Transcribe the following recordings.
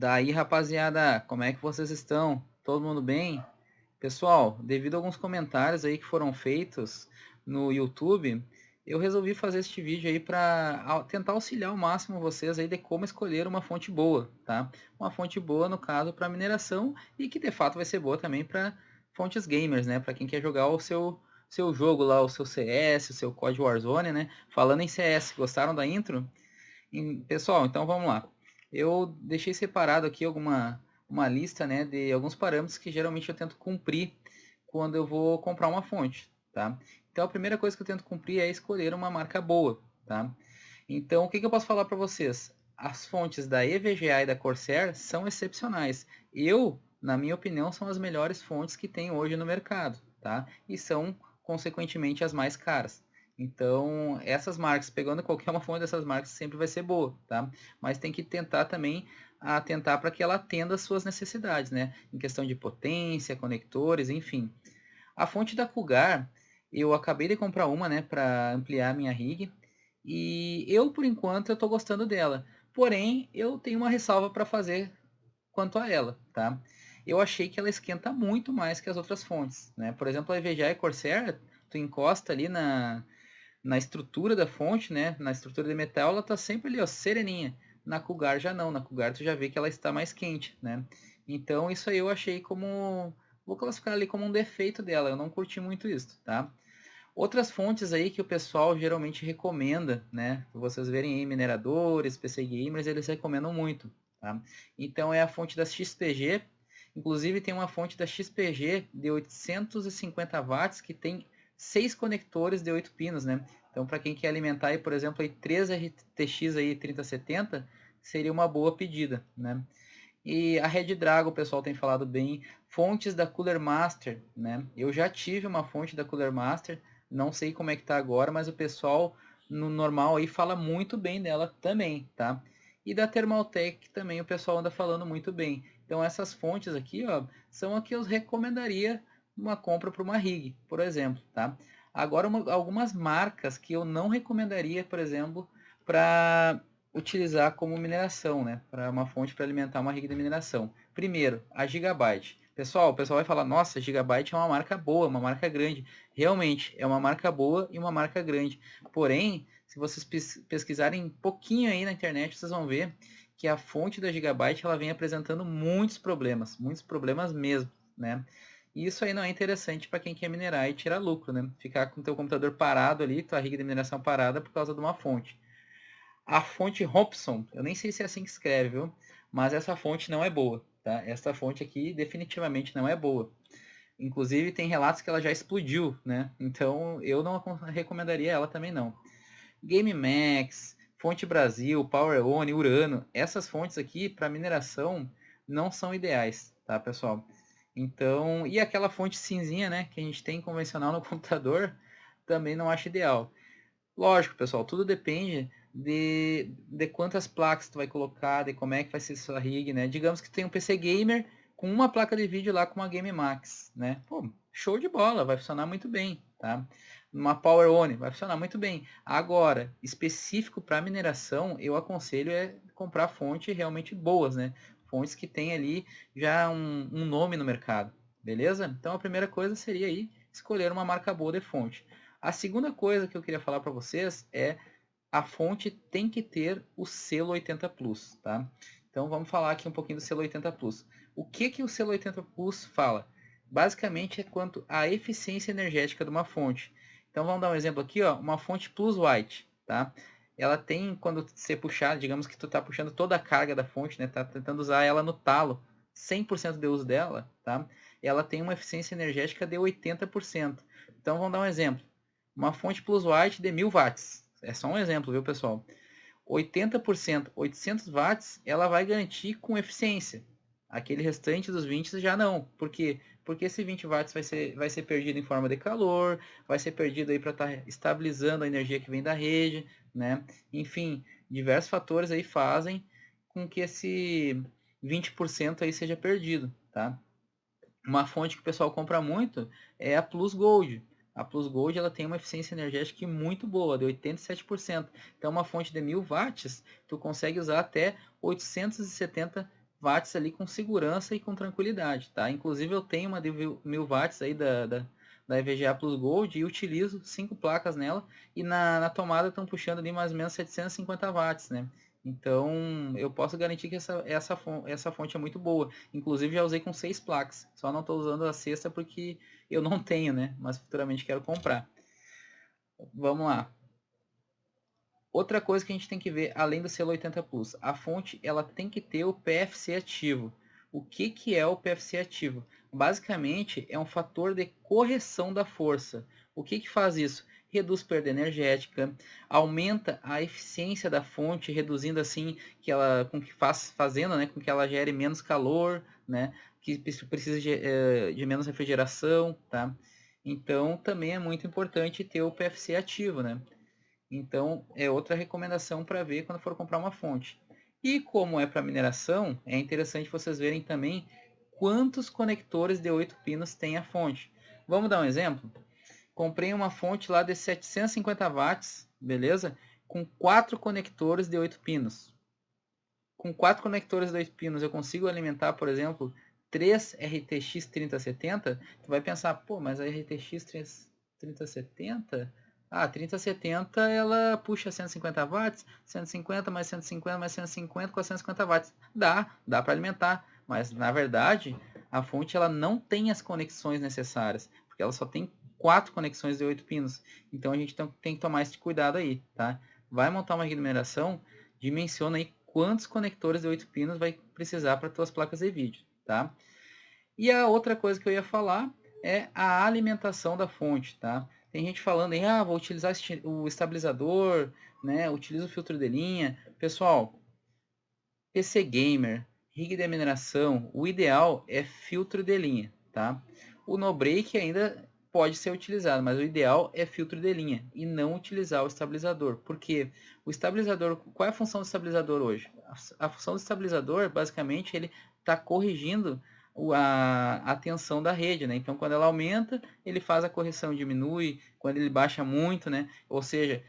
Daí, rapaziada, como é que vocês estão? Todo mundo bem? Pessoal, devido a alguns comentários aí que foram feitos no YouTube, eu resolvi fazer este vídeo aí para tentar auxiliar ao máximo vocês aí de como escolher uma fonte boa, tá? Uma fonte boa, no caso, para mineração e que de fato vai ser boa também para fontes gamers, né? Para quem quer jogar o seu jogo lá, o seu CS, o seu COD Warzone, né? Falando em CS, gostaram da intro? Pessoal, então vamos lá. Eu deixei separado aqui uma lista, né, de alguns parâmetros que geralmente eu tento cumprir quando eu vou comprar uma fonte, tá? Então a primeira coisa que eu tento cumprir é escolher uma marca boa, tá? Então o que eu posso falar para vocês? As fontes da EVGA e da Corsair são excepcionais. Na minha opinião, são as melhores fontes que tem hoje no mercado, tá? E são, consequentemente, as mais caras. Então, essas marcas, pegando qualquer uma fonte dessas marcas, sempre vai ser boa, tá? Mas tem que tentar também atentar para que ela atenda às suas necessidades, né? Em questão de potência, conectores, enfim. A fonte da Cougar, eu acabei de comprar uma, né, para ampliar minha rig, e eu, por enquanto, eu estou gostando dela. Porém, eu tenho uma ressalva para fazer quanto a ela, tá? Eu achei que ela esquenta muito mais que as outras fontes, né? Por exemplo, a EVGA e Corsair, tu encosta ali na estrutura da fonte, né? Na estrutura de metal, ela tá sempre ali, ó, sereninha. Na Cougar já não, na Cougar tu já vê que ela está mais quente, né? Então isso aí eu achei como, vou classificar ali como um defeito dela, eu não curti muito isso, tá? Outras fontes aí que o pessoal geralmente recomenda, né? Vocês verem aí, mineradores, PC gamers, eles recomendam muito, tá? Então é a fonte da XPG, inclusive tem uma fonte da XPG de 850 watts que tem 6 conectores de 8 pinos, né? Então para quem quer alimentar aí, por exemplo, aí 3 RTX aí 3070, seria uma boa pedida, né? E a Red Dragon, o pessoal tem falado bem. Fontes da Cooler Master, né? Eu já tive uma fonte da Cooler Master, não sei como é que tá agora, mas o pessoal no normal aí fala muito bem dela também, tá? E da Thermaltake também o pessoal anda falando muito bem. Então essas fontes aqui, ó, são a que eu recomendaria uma compra para uma rig, por exemplo, tá? Agora algumas marcas que eu não recomendaria, por exemplo, para utilizar como mineração, né? Para uma fonte para alimentar uma rig de mineração. Primeiro, a Gigabyte. Pessoal, o pessoal vai falar, nossa, Gigabyte é uma marca boa, uma marca grande. Realmente, é uma marca boa e uma marca grande. Porém, se vocês pesquisarem um pouquinho aí na internet, vocês vão ver que a fonte da Gigabyte ela vem apresentando muitos problemas mesmo, né? E isso aí não é interessante para quem quer minerar e tirar lucro, né? Ficar com o teu computador parado ali, tua rig de mineração parada por causa de uma fonte. A fonte Hobson, eu nem sei se é assim que escreve, viu? Mas essa fonte não é boa, tá? Essa fonte aqui definitivamente não é boa. Inclusive tem relatos que ela já explodiu, né? Então eu não recomendaria ela também não. GameMax, Fonte Brasil, PowerOne, Urano, essas fontes aqui para mineração não são ideais, tá, pessoal? Então, e aquela fonte cinzinha, né, que a gente tem convencional no computador, também não acho ideal. Lógico, pessoal, tudo depende de quantas placas tu vai colocar, de como é que vai ser sua rig, né? Digamos que tem um PC gamer com uma placa de vídeo lá com uma Game Max, né? Pô, show de bola, vai funcionar muito bem, tá? Uma Power On vai funcionar muito bem. Agora, específico para mineração, eu aconselho comprar fontes realmente boas, né? Fontes que tem ali já um nome no mercado, beleza? Então a primeira coisa seria aí escolher uma marca boa de fonte. A segunda coisa que eu queria falar para vocês é a fonte tem que ter o selo 80 Plus, tá? Então vamos falar aqui um pouquinho do selo 80 Plus. O que o selo 80 Plus fala? Basicamente é quanto à eficiência energética de uma fonte. Então vamos dar um exemplo aqui, ó, uma fonte Plus White, tá? Ela tem, quando você puxar, digamos que tu tá puxando toda a carga da fonte, né? Tá tentando usar ela no talo, 100% de uso dela, tá? Ela tem uma eficiência energética de 80%. Então vamos dar um exemplo. Uma fonte Plus White de 1000 watts. É só um exemplo, viu, pessoal? 80%, 800 watts, ela vai garantir com eficiência. Aquele restante dos 20 já não. Por quê? Porque esse 20 watts vai ser perdido em forma de calor, vai ser perdido aí para estar estabilizando a energia que vem da rede, né? Enfim, diversos fatores aí fazem com que esse 20% aí seja perdido, tá? Uma fonte que o pessoal compra muito é a Plus Gold. A Plus Gold ela tem uma eficiência energética muito boa, de 87%. Então, uma fonte de 1000 watts, tu consegue usar até 870 watts ali com segurança e com tranquilidade, tá? Inclusive eu tenho uma de 1000 watts aí da EVGA Plus Gold e utilizo 5 placas nela, e na tomada estão puxando ali mais ou menos 750 watts, né? Então eu posso garantir que essa fonte é muito boa. Inclusive já usei com 6 placas, só não estou usando a sexta porque eu não tenho, né? Mas futuramente quero comprar. Vamos lá. Outra coisa que a gente tem que ver, além do selo 80 Plus, a fonte ela tem que ter o PFC ativo. O que é o PFC ativo? Basicamente é um fator de correção da força. O que faz isso? Reduz perda energética, aumenta a eficiência da fonte, reduzindo assim fazendo, né, com que ela gere menos calor, né, que precisa de menos refrigeração, tá? Então também é muito importante ter o PFC ativo, né? Então, é outra recomendação para ver quando for comprar uma fonte. E como é para mineração, é interessante vocês verem também quantos conectores de 8 pinos tem a fonte. Vamos dar um exemplo? Comprei uma fonte lá de 750 watts, beleza? Com 4 conectores de 8 pinos. Com 4 conectores de 8 pinos eu consigo alimentar, por exemplo, 3 RTX 3070. Tu vai pensar, pô, mas a RTX 3070... Ah, 3070 ela puxa 150 watts, 150 mais 150 mais 150 com 150 watts. Dá para alimentar, mas na verdade a fonte ela não tem as conexões necessárias, porque ela só tem 4 conexões de 8 pinos. Então a gente tem que tomar esse cuidado aí, tá? Vai montar uma mineração, dimensiona aí quantos conectores de 8 pinos vai precisar para suas placas de vídeo, tá? E a outra coisa que eu ia falar é a alimentação da fonte, tá? Tem gente falando em, vou utilizar o estabilizador, né? Utiliza o filtro de linha. Pessoal, PC Gamer, rig de mineração, o ideal é filtro de linha, tá? O no-break ainda pode ser utilizado, mas o ideal é filtro de linha e não utilizar o estabilizador. Porque o estabilizador, qual é a função do estabilizador hoje? A função do estabilizador, basicamente, ele está corrigindo a tensão da rede, né? Então, quando ela aumenta, ele faz a correção, diminui. Quando ele baixa muito, né? Ou seja,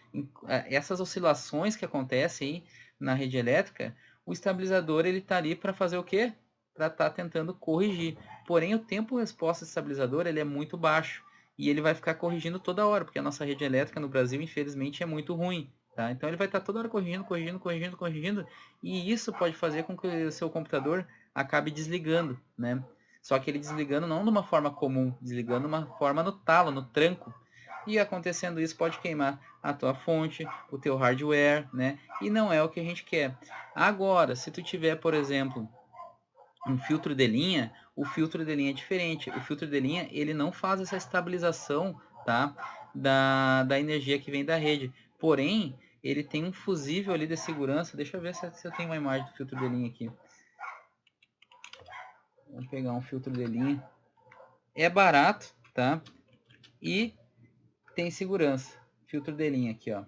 essas oscilações que acontecem aí na rede elétrica, o estabilizador ele está ali para fazer o quê? Para estar tentando corrigir. Porém, o tempo-resposta do estabilizador ele é muito baixo e ele vai ficar corrigindo toda hora, porque a nossa rede elétrica no Brasil, infelizmente, é muito ruim. Tá? Então, ele vai estar toda hora corrigindo, e isso pode fazer com que o seu computador acabe desligando, né? Só que ele desligando não de uma forma comum, desligando de uma forma no talo, no tranco. E acontecendo isso pode queimar a tua fonte, o teu hardware, né? E não é o que a gente quer. Agora, se tu tiver, por exemplo, um filtro de linha, o filtro de linha é diferente. O filtro de linha, ele não faz essa estabilização, tá? Da energia que vem da rede. Porém, ele tem um fusível ali de segurança. Deixa eu ver se eu tenho uma imagem do filtro de linha aqui. Vamos pegar um filtro de linha. É barato, tá? E tem segurança. Filtro de linha aqui, ó.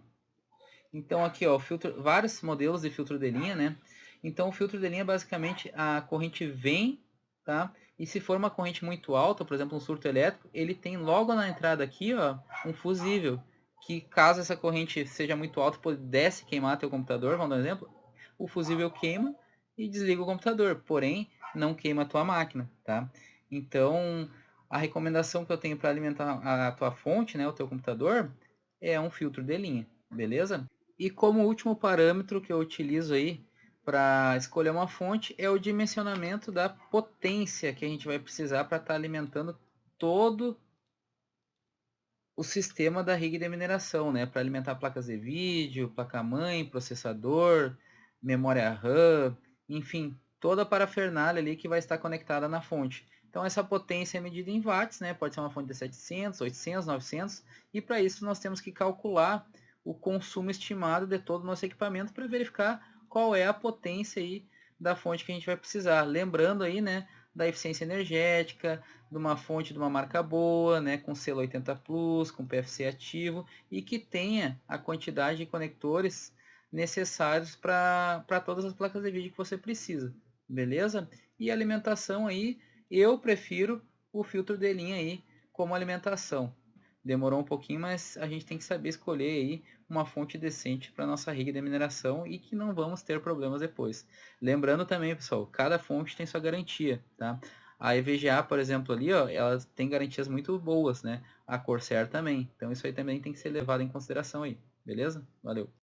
Então aqui, ó, vários modelos de filtro de linha, né? Então o filtro de linha, basicamente, a corrente vem, tá? E se for uma corrente muito alta, por exemplo, um surto elétrico, ele tem logo na entrada aqui, ó, um fusível, que caso essa corrente seja muito alta, pudesse queimar teu computador, vamos dar um exemplo, o fusível queima e desliga o computador, porém não queima a tua máquina, tá? Então a recomendação que eu tenho para alimentar a tua fonte, né, o teu computador, é um filtro de linha, beleza? E como último parâmetro que eu utilizo aí para escolher uma fonte é o dimensionamento da potência que a gente vai precisar para estar alimentando todo o sistema da rig de mineração, né? Para alimentar placas de vídeo, placa-mãe, processador, memória RAM, enfim, toda a parafernália ali que vai estar conectada na fonte. Então essa potência é medida em watts, né? Pode ser uma fonte de 700, 800, 900, e para isso nós temos que calcular o consumo estimado de todo o nosso equipamento para verificar qual é a potência aí da fonte que a gente vai precisar. Lembrando aí, né, da eficiência energética, de uma fonte de uma marca boa, né, com selo 80 Plus, com PFC ativo e que tenha a quantidade de conectores necessários para todas as placas de vídeo que você precisa, beleza? E alimentação aí, eu prefiro o filtro de linha aí como alimentação. demorou um pouquinho, mas a gente tem que saber escolher aí uma fonte decente para nossa rig de mineração e que não vamos ter problemas depois. Lembrando também, pessoal, cada fonte tem sua garantia, tá? A EVGA, por exemplo, ali, ó, ela tem garantias muito boas, né? A Corsair também. Então isso aí também tem que ser levado em consideração aí, beleza? Valeu!